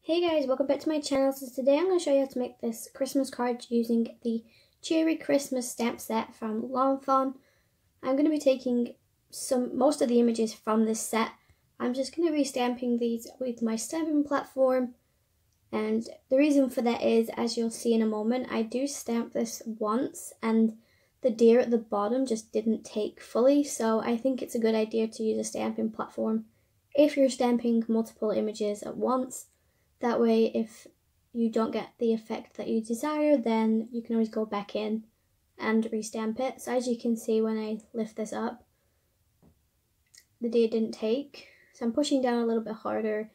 Hey guys, welcome back to my channel. So today I'm going to show you how to make this Christmas card using the Cheery Christmas stamp set from Fun. I'm going to be taking most of the images from this set. I'm just going to be stamping these with my stamping platform, and the reason for that is, as you'll see in a moment, I do stamp this once and the deer at the bottom just didn't take fully, so I think it's a good idea to use a stamping platform if you're stamping multiple images at once. That way, if you don't get the effect that you desire, then you can always go back in and restamp it. So as you can see, when I lift this up, the deer didn't take. So I'm pushing down a little bit harder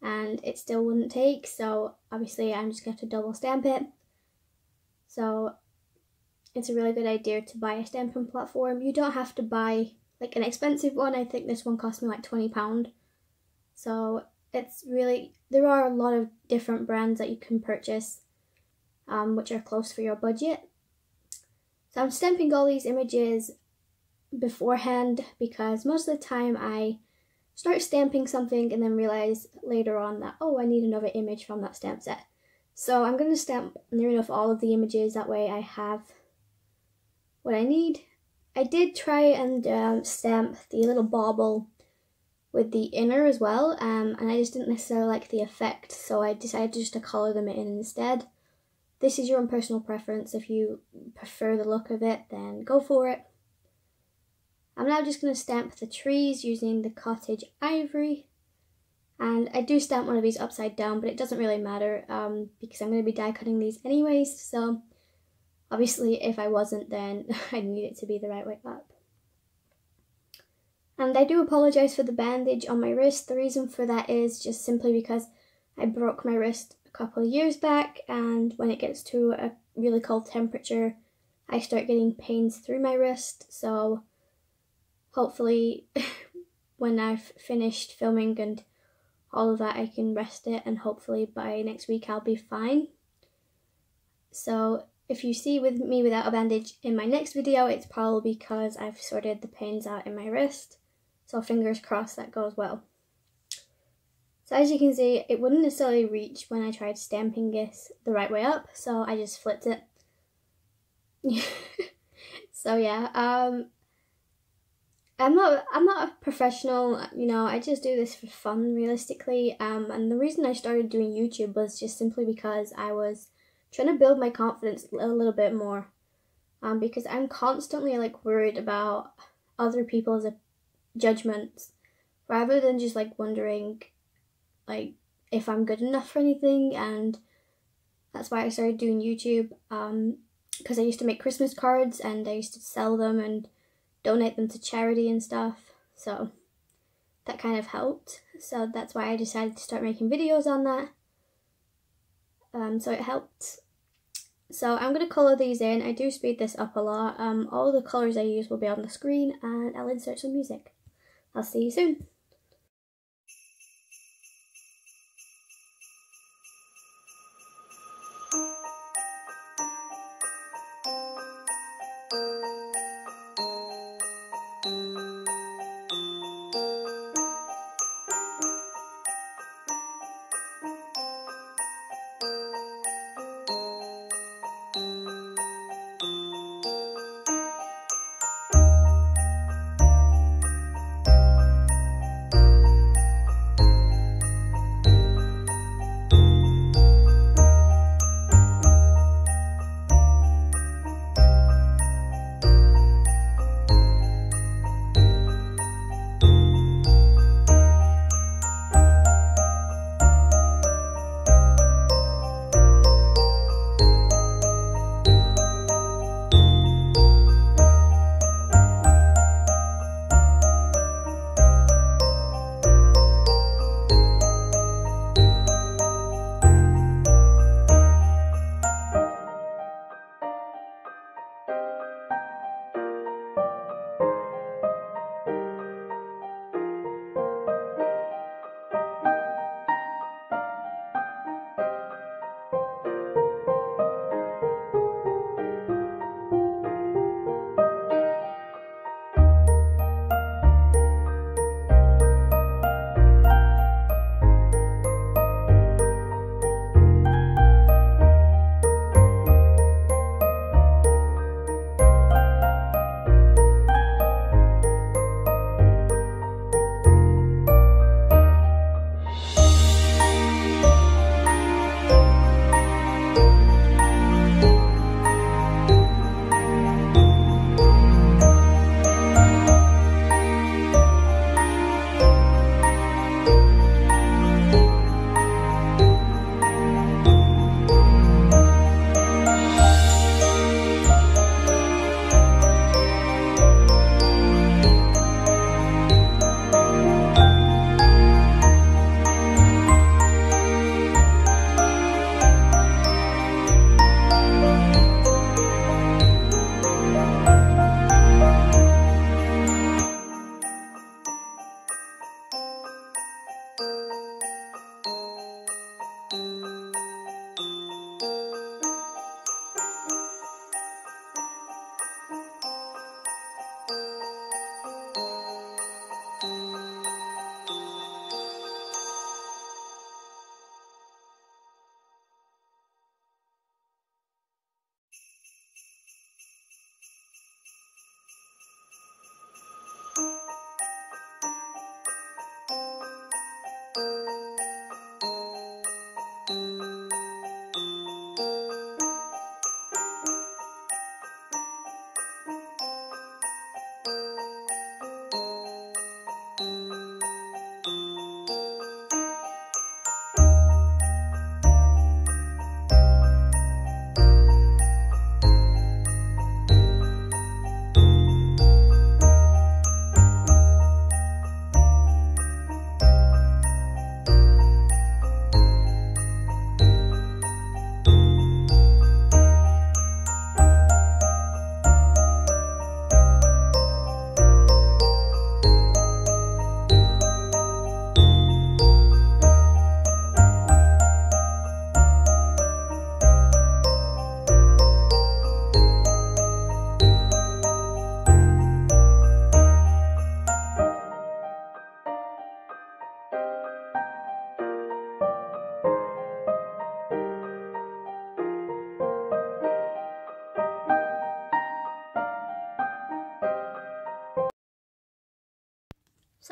and it still wouldn't take. So obviously I'm just going to double stamp it. So it's a really good idea to buy a stamping platform. You don't have to buy like an expensive one. I think this one cost me like £20. So it's really, there are a lot of different brands that you can purchase which are close for your budget. So I'm stamping all these images beforehand because most of the time I start stamping something and then realize later on that, oh, I need another image from that stamp set. So I'm going to stamp near enough all of the images, that way I have what I need. I did try and stamp the little bauble with the inner as well, and I just didn't necessarily like the effect, so I decided just to colour them in instead. This is your own personal preference. If you prefer the look of it, then go for it. I'm now just going to stamp the trees using the Cottage Ivory, and I do stamp one of these upside down, but it doesn't really matter because I'm going to be die cutting these anyways, so obviously if I wasn't, then I need it to be the right way up. And I do apologise for the bandage on my wrist. The reason for that is just simply because I broke my wrist a couple of years back, and when it gets to a really cold temperature, I start getting pains through my wrist. So hopefully when I've finished filming and all of that, I can rest it, and hopefully by next week I'll be fine. So if you see with me without a bandage in my next video, it's probably because I've sorted the pains out in my wrist. So fingers crossed that goes well. So as you can see, it wouldn't necessarily reach when I tried stamping this the right way up, so I just flipped it. So yeah, I'm not a professional, you know, I just do this for fun realistically. And the reason I started doing YouTube was just simply because I was trying to build my confidence a little bit more. Because I'm constantly like worried about other people's judgments, rather than just like wondering like if I'm good enough for anything. And that's why I started doing YouTube, because I used to make Christmas cards and I used to sell them and donate them to charity and stuff, so that kind of helped. So that's why I decided to start making videos on that. So it helped. So I'm going to colour these in. I do speed this up a lot. All the colours I use will be on the screen, and I'll insert some music. I'll see you soon.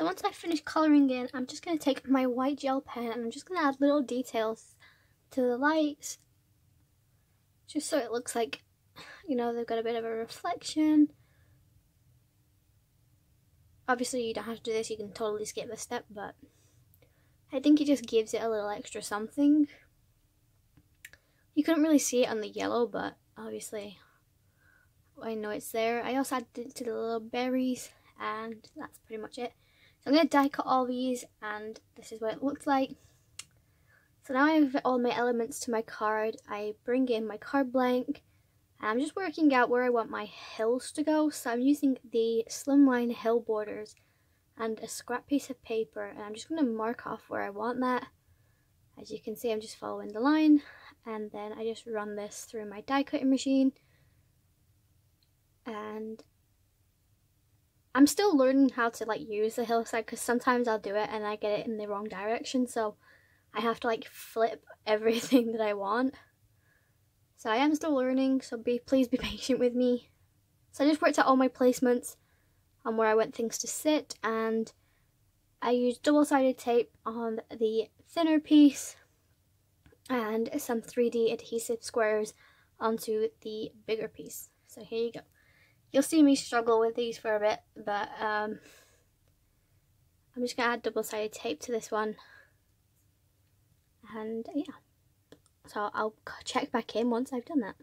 once I finish colouring in, I'm just going to take my white gel pen and I'm just going to add little details to the lights, just so it looks like, you know, they've got a bit of a reflection. Obviously you don't have to do this, you can totally skip this step, but I think it just gives it a little extra something. You couldn't really see it on the yellow, but obviously I know it's there. I also added it to the little berries, and that's pretty much it. So I'm going to die cut all these, and this is what it looks like. So now I have all my elements to my card. I bring in my card blank, and I'm just working out where I want my hills to go. So I'm using the SLIMLINE hill borders and a scrap piece of paper, and I'm just going to mark off where I want that. As you can see, I'm just following the line, and then I just run this through my die cutting machine. And I'm still learning how to like use the hillside, because sometimes I'll do it and I get it in the wrong direction, so I have to like flip everything that I want. So I am still learning, so please be patient with me. So I just worked out all my placements on where I want things to sit, and I used double-sided tape on the thinner piece and some 3D adhesive squares onto the bigger piece. So here you go. You'll see me struggle with these for a bit, but I'm just going to add double-sided tape to this one. And yeah, so I'll check back in once I've done that.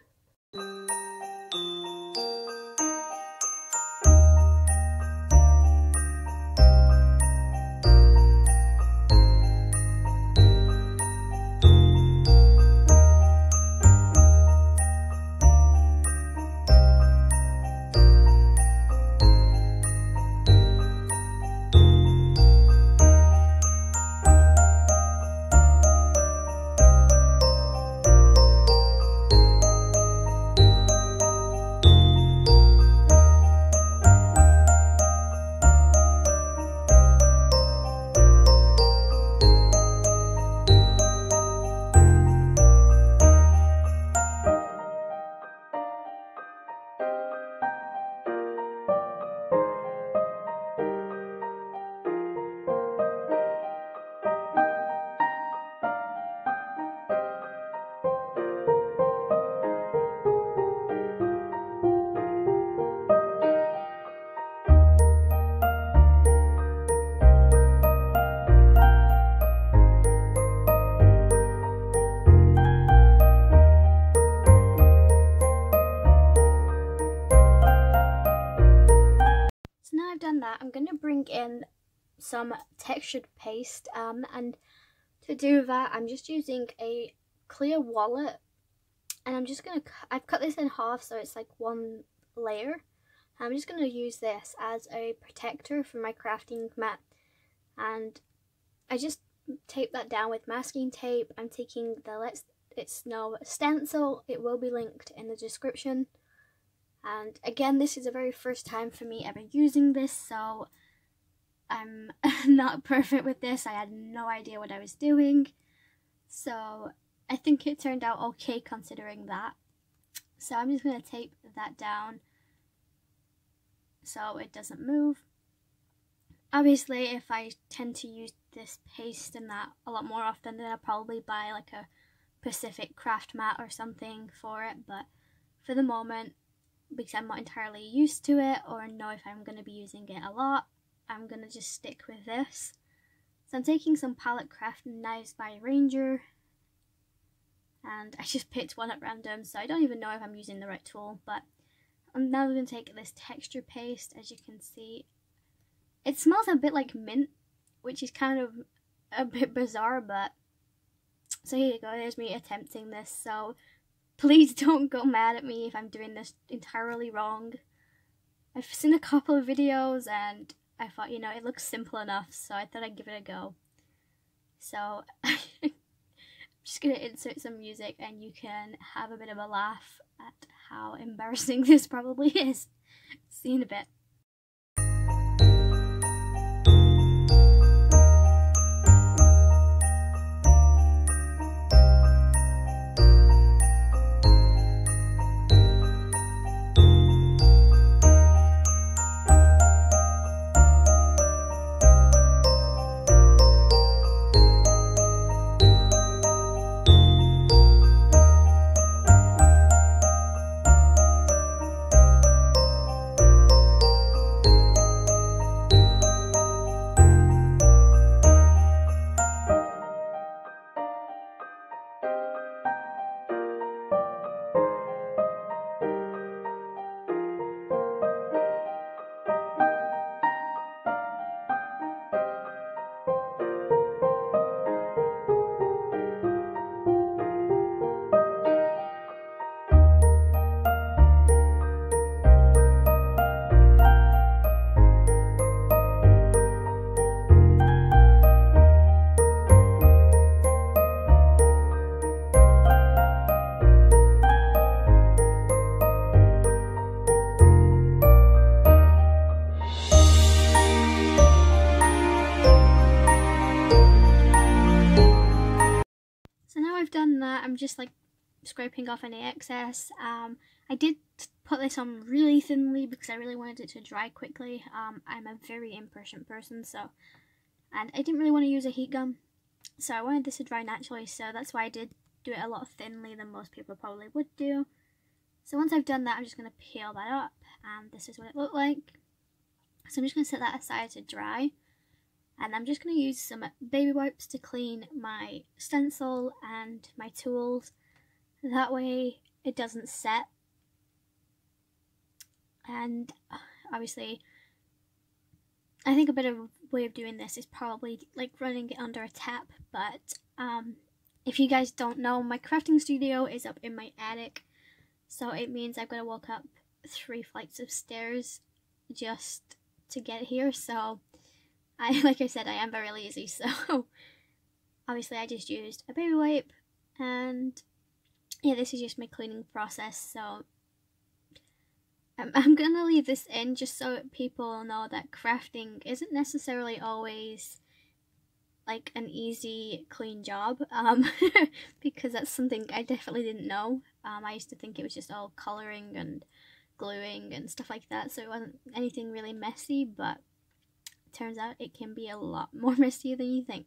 Done that, I'm going to bring in some textured paste, and to do that I'm just using a clear wallet, and I'm just going to, I've cut this in half so it's like one layer. I'm just going to use this as a protector for my crafting mat, and I just tape that down with masking tape. I'm taking the Let It Snow stencil, it will be linked in the description. And again, this is the very first time for me ever using this, so I'm not perfect with this. I had no idea what I was doing, so I think it turned out okay considering that. So I'm just going to tape that down so it doesn't move. Obviously, if I tend to use this paste and that a lot more often, then I'll probably buy like a Pacific craft mat or something for it, but for the moment, because I'm not entirely used to it or know if I'm going to be using it a lot, I'm going to just stick with this. So I'm taking some palette craft knives by Ranger, and I just picked one at random, so I don't even know if I'm using the right tool, but I'm now going to take this texture paste. As you can see, it smells a bit like mint, which is kind of a bit bizarre, but so here you go, there's me attempting this. So please don't go mad at me if I'm doing this entirely wrong. I've seen a couple of videos and I thought, you know, it looks simple enough, so I thought I'd give it a go. So I'm just going to insert some music and you can have a bit of a laugh at how embarrassing this probably is. See you in a bit. that, I'm just like scraping off any excess. I did put this on really thinly because I really wanted it to dry quickly. I'm a very impatient person, and I didn't really want to use a heat gun, so I wanted this to dry naturally, so that's why I did do it a lot thinly than most people probably would do. So once I've done that, I'm just going to peel that up, and this is what it looked like. So I'm just going to set that aside to dry, and I'm just going to use some baby wipes to clean my stencil and my tools. That way it doesn't set. And obviously, I think a better way of doing this is probably like running it under a tap, but if you guys don't know, my crafting studio is up in my attic, so it means I've got to walk up 3 flights of stairs just to get here. So like I said, I am very lazy, so obviously I just used a baby wipe, and yeah, this is just my cleaning process. So I'm gonna leave this in just so people know that crafting isn't necessarily always like an easy, clean job, because that's something I definitely didn't know. I used to think it was just all colouring and gluing and stuff like that, so it wasn't anything really messy, but it turns out it can be a lot more messy than you think.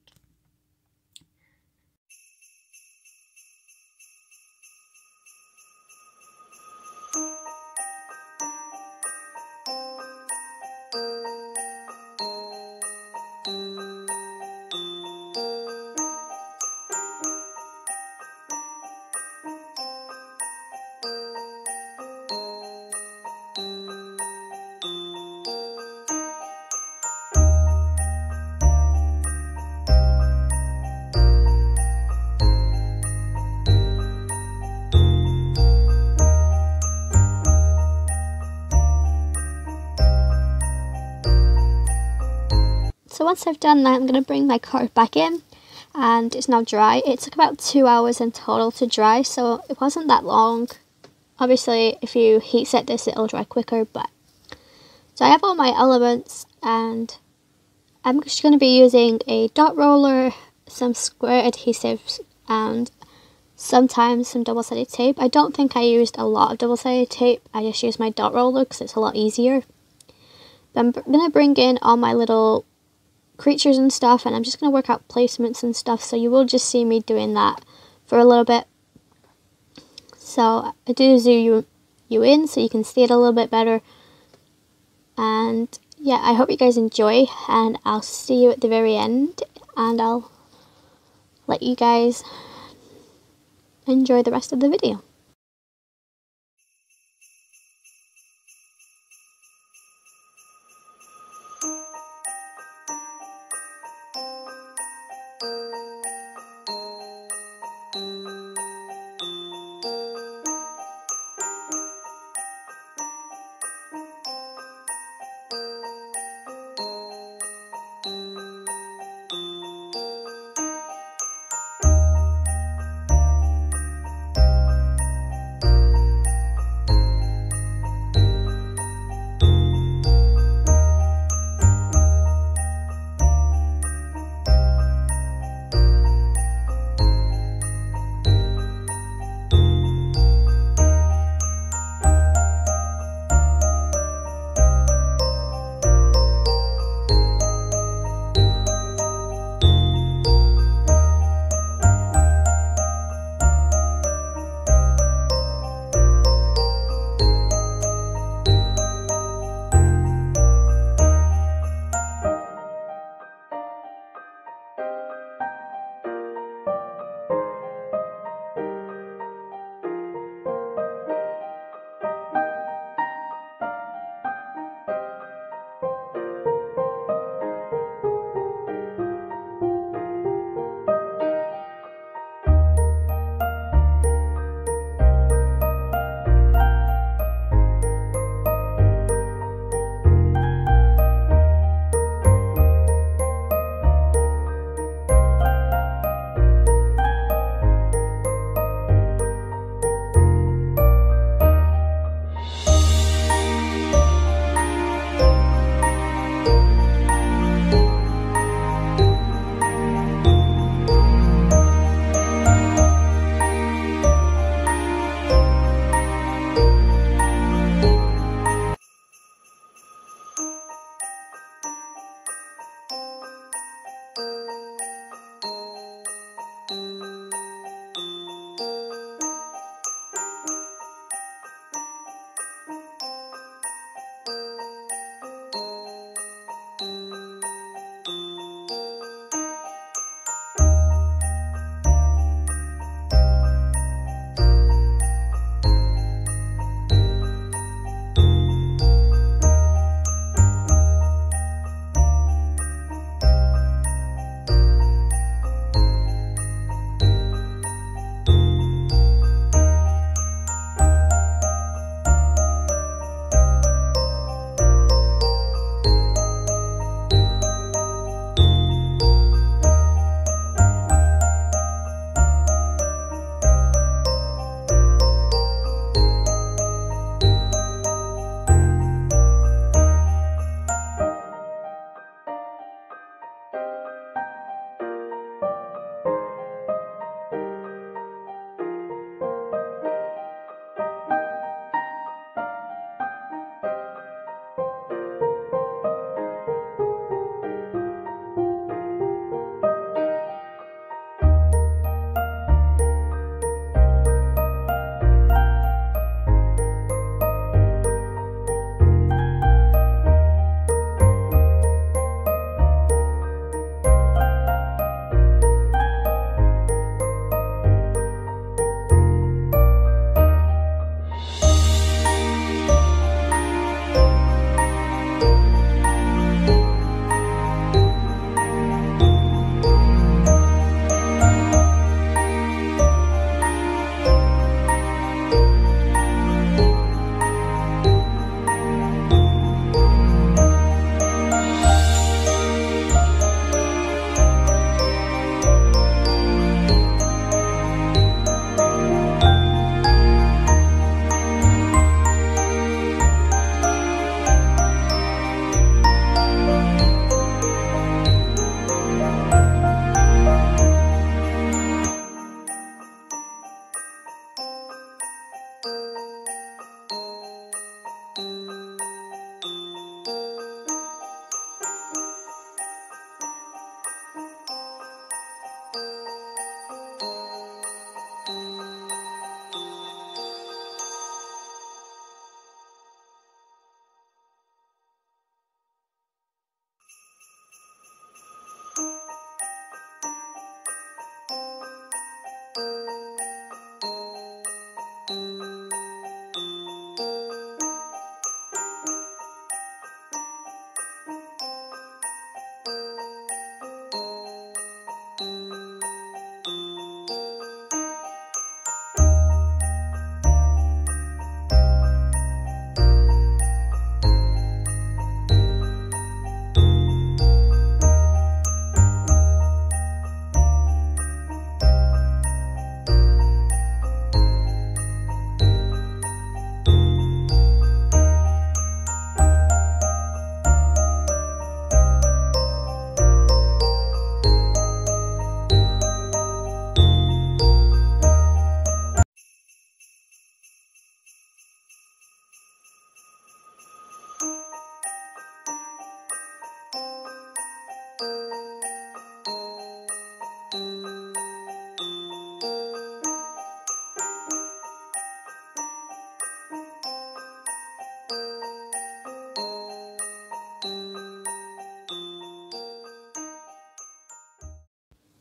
So once I've done that, I'm going to bring my card back in, and it's now dry. It took about 2 hours in total to dry, so it wasn't that long. Obviously, if you heat set this, it'll dry quicker, but... So I have all my elements, and I'm just going to be using a dot roller, some square adhesives, and sometimes some double-sided tape. I don't think I used a lot of double-sided tape. I just used my dot roller because it's a lot easier. But I'm going to bring in all my little creatures and stuff, and I'm just going to work out placements and stuff, so you will just see me doing that for a little bit. So I do zoom you in so you can see it a little bit better, and yeah, I hope you guys enjoy, and I'll see you at the very end, and I'll let you guys enjoy the rest of the video.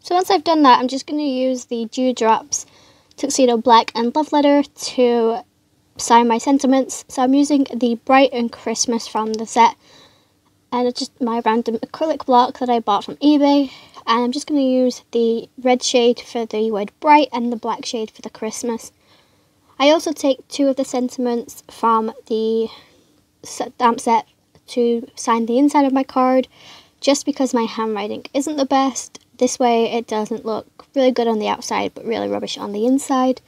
So once I've done that, I'm just going to use the Dewdrops Tuxedo Black and Love Letter to sign my sentiments. So I'm using the Bright and Christmas from the set, and it's just my random acrylic block that I bought from eBay. And I'm just going to use the red shade for the word Bright and the black shade for the Christmas. I also take 2 of the sentiments from the stamp set to sign the inside of my card, just because my handwriting isn't the best. This way it doesn't look really good on the outside but really rubbish on the inside.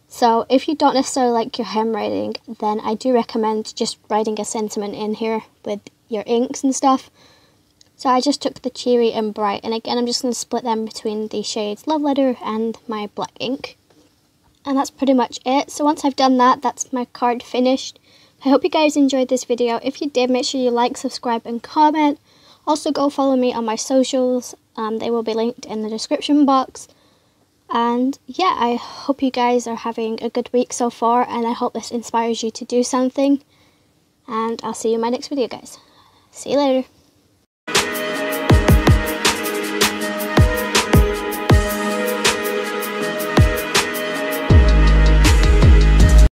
So if you don't necessarily like your handwriting, then I do recommend just writing a sentiment in here with your inks and stuff. So I just took the Cheery and Bright, and again I'm just going to split them between the shades Love Letter and my black ink. And that's pretty much it. So once I've done that, that's my card finished. I hope you guys enjoyed this video. If you did, make sure you like, subscribe and comment. Also go follow me on my socials. They will be linked in the description box. And yeah, I hope you guys are having a good week so far, and I hope this inspires you to do something. And I'll see you in my next video, guys. See you later.